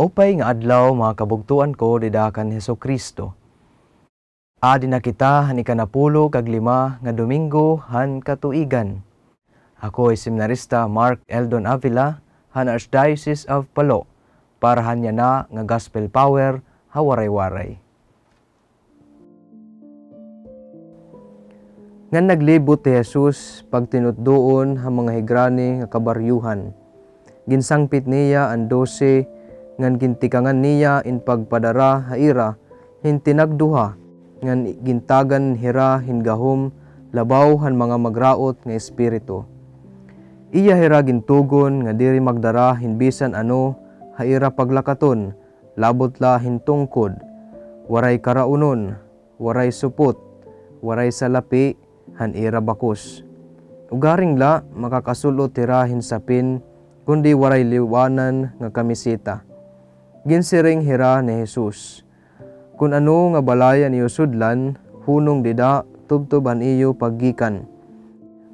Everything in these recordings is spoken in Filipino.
Maupay nga adlaw mga kabugtuan ko didakan Hesukristo. Adi na kita han ikanapulo kag 5 nga Domingo han katuigan. Ako ay Seminarista Mark Eldon Avila han Archdiocese of Palo para hanya na nga gospel power hawaray-waray. Ngan naglibot ti Jesus pag tinutdoon ang mga higrani nga kabaryuhan. Ginsangpit niya ang 12 ngan gintikangan niya in pagpadara haira hintinagduha ngan gintagan hira hingahom labaw han mga magraot nga espiritu. Iya hira gintugon nga diri magdara hinbisan ano haira paglakaton labot la hintungkod waray karaunon waray supot waray salapi han ira bakos. Ugaring la makakasulot tira hinsapin kundi waray liwanan nga kamisita. Ginsiring hira ni Jesus. Kun ano nga balaya niyo sudlan, hunong dida tubtuban iyo paggikan.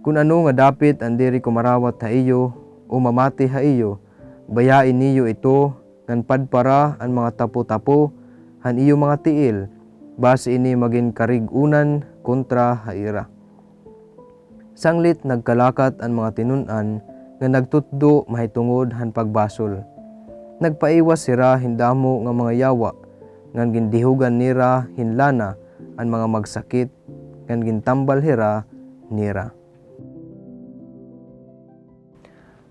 Kun ano nga dapit ang diri kumarawat ha iyo, o mamati ha iyo, bayain niyo ito, ngan padpara ang mga tapo-tapo, han iyo mga tiil, base ini maging karigunan kontra haira. Sanglit nagkalakat ang mga tinunan nga nagtutdo mahitungod han pagbasol. Nagpaiwas sira hindamo nga mga yawa, ngan gindihugan nira hinlana ang mga magsakit, ngan gintambal hira nira.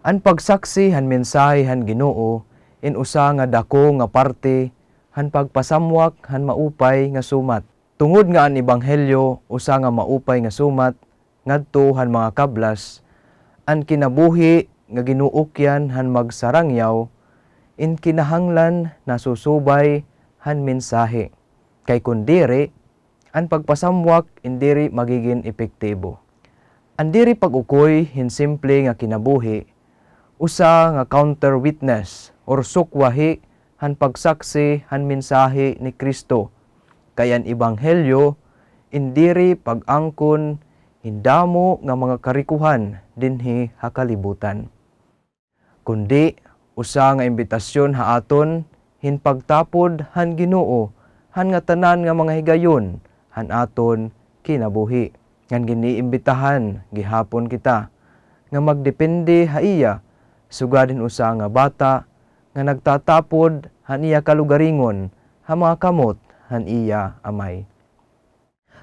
An pagsaksi han mensahe han Ginoo in usa nga dako nga parte han pagpasamwak han maupay nga sumat. Tungod nga ang ebanghelyo usa nga maupay nga sumat ngadto han mga kablas, an kinabuhi nga ginuokyan han magsarangyaw, in kinahanglan nasusubay han mensahe. Kay kundiri, ang pagpasamwak indiri magiging epektibo. Ang diri pag-ukoy hin simple nga kinabuhi, usa nga counter witness or sukwahi han pagsaksi han mensahe ni Kristo. Kay ang ebanghelyo indiri pag-angkon hindamo nga mga karikuhan dinhi hakalibutan. Kundi usa nga imbitasyon haaton hin pagtapod han Ginoo han nga tanan nga mga higayon han aton kinabuhi. Ngan giniimbitahan gihapon kita nga magdepende ha iya sugadin usa nga bata nga nagtatapod han iya kalugaringon ha mga kamot han iya amay.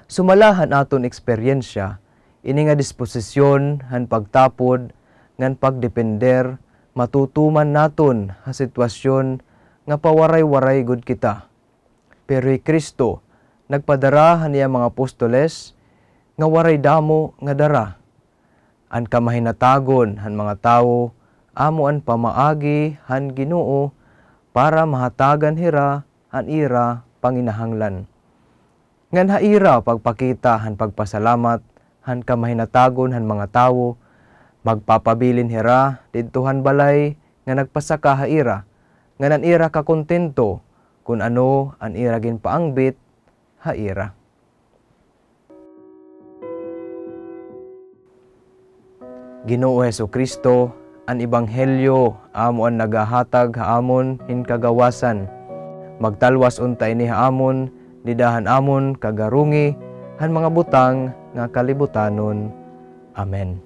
Sumalahan aton eksperyensya ini nga disposisyon han pagtapod ngan pagdepender matutuman naton ha sitwasyon nga pawaray-waray gud kita. Pero Kristo nagpadara han iya mga apostoles nga waray damo nga dara. An kamahinatagon han mga tawo amo an pamaagi han Ginoo para mahatagan hira han ira panginahanglan. Ngan haira pagpakita han pagpasalamat han kamahinatagon han mga tawo, magpapabilin hira didtohan balay nga nagpasaka haira, nga nan ira kakontento kun ano an ira ginpaangbit haira. Ginoo Hesukristo, an ebanghelyo amo an nagahatag haamon hin kagawasan. Magtalwas untay ni haamon didahan amon kagarungi han mga butang nga kalibutanon. Amen.